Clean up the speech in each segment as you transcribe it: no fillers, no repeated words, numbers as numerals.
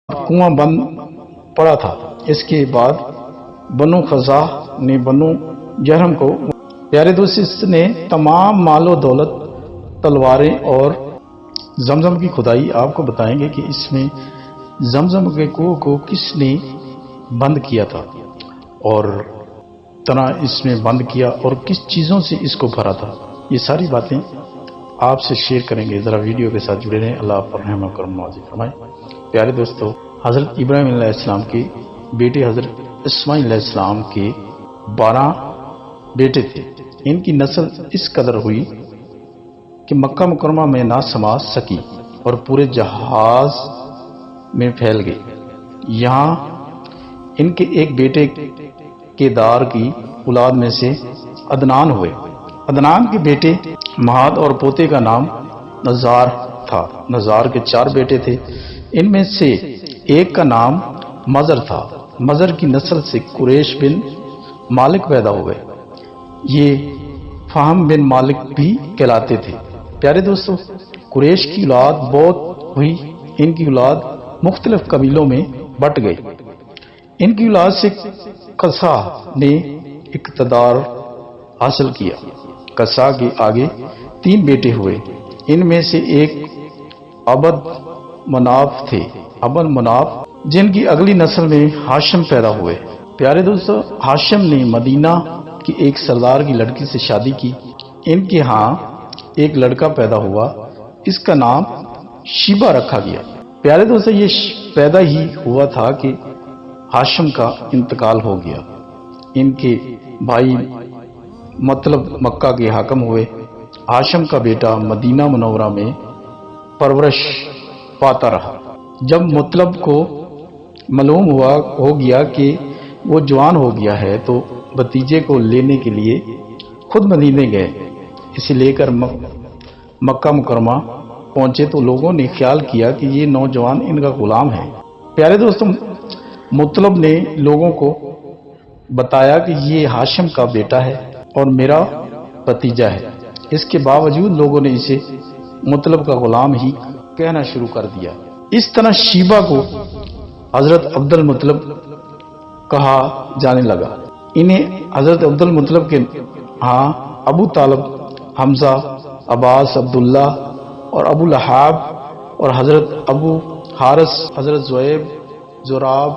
کنواں بند پڑا تھا۔ اس کے بعد بنو خزاع نے بنو جرہم کو پیارے دوست اس نے تمام مال و دولت، تلواریں اور زمزم کی کھدائی آپ کو بتائیں گے کہ اس میں زمزم کے کنویں کو کس نے بند کیا تھا اور طرح اس میں بند کیا اور کس چیزوں سے اس کو بھرا تھا، یہ ساری باتیں آپ سے شیئر کریں گے۔ ذرا ویڈیو کے ساتھ جڑے رہیں۔ اللہ آپ پر رحم و کرم نوازی فرمائے۔ پیارے دوستو، حضرت ابراہیم علیہ السلام کے بیٹے حضرت اسماعیل علیہ السلام کے 12 بیٹے تھے۔ ان کی نسل اس قدر ہوئی کہ مکہ مکرمہ میں نہ سما سکی اور پورے جہاز میں پھیل گئی۔ یہاں ان کے ایک بیٹے کیدار کی اولاد میں سے عدنان ہوئے۔ عدنان کے بیٹے مہاد اور پوتے کا نام نزار تھا۔ نزار کے 4 بیٹے تھے، ان میں سے ایک کا نام مزر تھا۔ مزر کی نسل سے قریش بن مالک پیدا ہوئے، یہ فہم بن مالک بھی کہلاتے تھے۔ پیارے دوستو، قریش کی اولاد بہت ہوئی، ان کی اولاد مختلف قبیلوں میں بٹ گئی۔ ان کی اولاد سے قصا نے اقتدار حاصل کیا۔ قصا کے آگے 3 بیٹے ہوئے، ان میں سے ایک عبد مناف تھے، عبد مناف جن کی اگلی نسل میں ہاشم پیدا ہوئے۔ پیارے دوستو، ہاشم نے مدینہ کی ایک سردار کی لڑکی سے شادی کی۔ ان کے ہاں ایک لڑکا پیدا ہوا، اس کا نام شیبہ رکھا گیا۔ پیارے دوستو، یہ پیدا ہی ہوا تھا کہ ہاشم کا انتقال ہو گیا۔ ان کے بھائی مطلب مکہ کے حاکم ہوئے۔ ہاشم کا بیٹا مدینہ منورہ میں پرورش پاتا رہا۔ جب مطلب کو معلوم ہو گیا کہ وہ جوان ہو گیا ہے تو بھتیجے کو لینے کے لیے خود مدینے گئے۔ اسے لے کر مکہ مکرمہ پہنچے تو لوگوں نے خیال کیا کہ یہ نوجوان ان کا غلام ہے۔ پیارے دوستوں، مطلب نے لوگوں کو بتایا کہ یہ ہاشم کا بیٹا ہے اور میرا بھتیجا ہے۔ اس کے باوجود لوگوں نے اسے مطلب کا غلام ہی کہنا شروع کر دیا۔ اس طرح شیبہ کو حضرت عبد المطلب کہا جانے لگا۔ انہیں حضرت عبد المطلب کے ہاں ابو طالب، حمزہ، عباس، عبداللہ اور ابو لہاب اور حضرت ابو حارث، حضرت زویب، زراب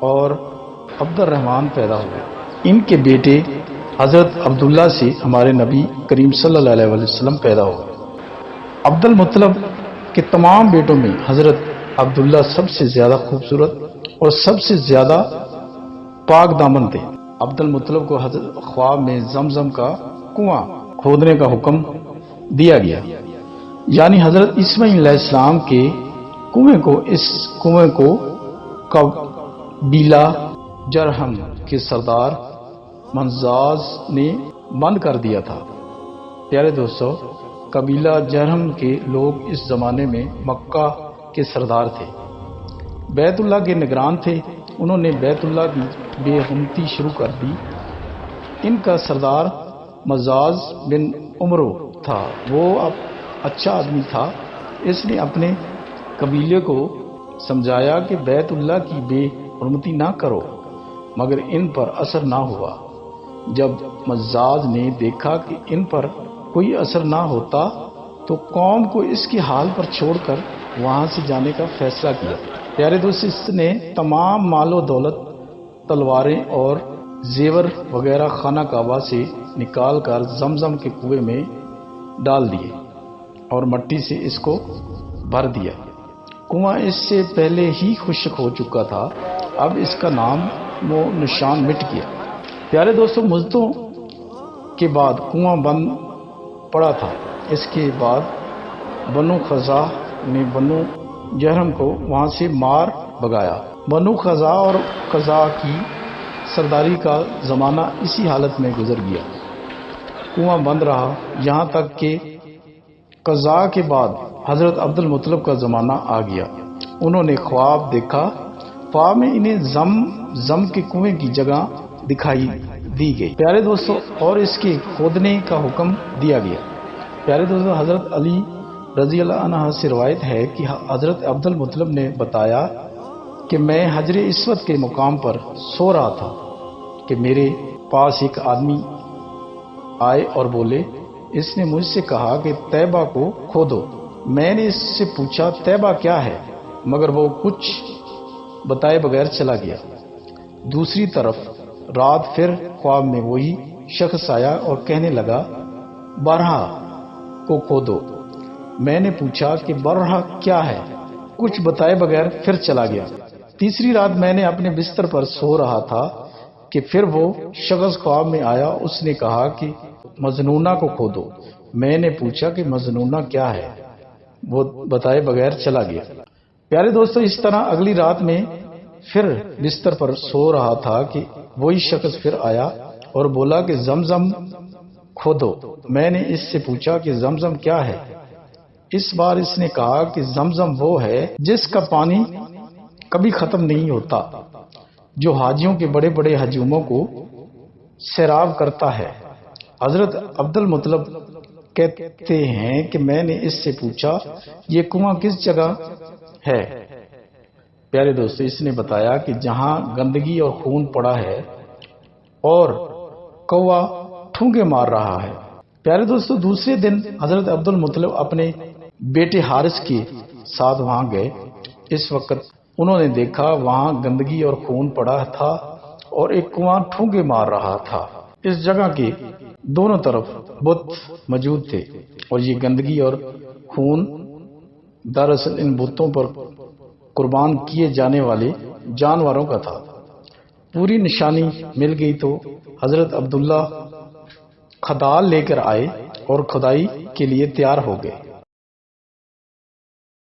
اور عبد الرحمن پیدا ہوئے۔ ان کے بیٹے حضرت عبداللہ سے ہمارے نبی کریم صلی اللہ علیہ وسلم پیدا ہوئے۔ عبد المطلب کے تمام بیٹوں میں حضرت عبداللہ سب سے زیادہ خوبصورت اور سب سے زیادہ پاک دامن تھے۔ عبد المطلب کو خواب میں زمزم کا کنواں کھودنے کا حکم دیا گیا، یعنی حضرت اسماعیل علیہ السلام کے کنویں کو۔ اس کنویں کو قبیلہ جرہم کے سردار منزاز نے بند کر دیا تھا۔ پیارے دوستو، قبیلہ جرہم کے لوگ اس زمانے میں مکہ کے سردار تھے، بیت اللہ کے نگران تھے۔ انہوں نے بیت اللہ کی بے حرمتی شروع کر دی۔ ان کا سردار مزاز بن عمرو تھا، وہ اب اچھا آدمی تھا۔ اس نے اپنے قبیلے کو سمجھایا کہ بیت اللہ کی بے حرمتی نہ کرو، مگر ان پر اثر نہ ہوا۔ جب مزاج نے دیکھا کہ ان پر کوئی اثر نہ ہوتا تو قوم کو اس کے حال پر چھوڑ کر وہاں سے جانے کا فیصلہ کیا۔ پیارے دوست، اس نے تمام مال و دولت، تلواریں اور زیور وغیرہ خانہ کعبہ سے نکال کر زمزم کے کنویں میں ڈال دیے اور مٹی سے اس کو بھر دیا۔ کنواں اس سے پہلے ہی خشک ہو چکا تھا، اب اس کا نام و نشان مٹ گیا۔ پیارے دوستوں، مدتوں کے بعد کنواں بند پڑا تھا۔ اس کے بعد بنو خزاع نے بنو جرہم کو وہاں سے مار بھگایا۔ بنو خزاع اور قزاع کی سرداری کا زمانہ اسی حالت میں گزر گیا۔ کنواں بند رہا یہاں تک کہ قزاع کے بعد حضرت عبد المطلب کا زمانہ آ گیا۔ انہوں نے خواب دیکھا۔ خواب میں انہیں زم کے کنویں کی جگہ دکھائی دی گئی، پیارے دوستوں، اور اس کے کھودنے کا حکم دیا گیا۔ پیارے دوستوں، حضرت علی رضی اللہ عنہ سے روایت ہے کہ حضرت عبد المطلب نے بتایا کہ میں حجر اسود کے مقام پر سو رہا تھا کہ میرے پاس ایک آدمی آئے اور بولے، اس نے مجھ سے کہا کہ طیبہ کو کھودو۔ میں نے اس سے پوچھا طیبہ کیا ہے، مگر وہ کچھ بتائے بغیر چلا گیا۔ دوسری طرف رات پھر خواب میں وہی شخص آیا اور کہنے لگا، برہا کو کھودو۔ میں نے پوچھا کہ برہا کیا ہے، کچھ بتائے بغیر پھر چلا گیا۔ تیسری رات میں نے اپنے بستر پر سو رہا تھا کہ پھر وہ شخص خواب میں آیا، اس نے کہا کہ مجنونہ کو کھودو۔ میں نے پوچھا کہ مجنونہ کیا ہے، وہ بتائے بغیر چلا گیا۔ پیارے دوستو، اس طرح اگلی رات میں پھر بستر پر سو رہا تھا کہ وہی شخص پھر آیا اور بولا کہ زمزم کھودو۔ میں نے اس سے پوچھا کہ زمزم کیا ہے۔ اس بار اس نے کہا کہ زمزم وہ ہے جس کا پانی کبھی ختم نہیں ہوتا، جو حاجیوں کے بڑے بڑے ہجوموں کو سیراب کرتا ہے۔ حضرت عبد المطلب کہتے ہیں کہ میں نے اس سے پوچھا یہ کنواں کس جگہ ہے۔ پیارے دوستو، اس نے بتایا کہ جہاں گندگی اور خون پڑا ہے اور کوا ٹھونگے مار رہا ہے۔ پیارے دوستو، دوسرے دن حضرت عبد المطلب اپنے بیٹے حارث کے ساتھ وہاں گئے۔ اس وقت انہوں نے دیکھا وہاں گندگی اور خون پڑا تھا اور ایک کنواں ٹھونگے مار رہا تھا۔ اس جگہ کے دونوں طرف بت موجود تھے اور یہ گندگی اور خون دراصل ان بتوں پر قربان کیے جانے والے جانوروں کا تھا۔ پوری نشانی مل گئی تو حضرت عبداللہ کھدال لے کر آئے اور کھدائی کے لیے تیار ہو گئے۔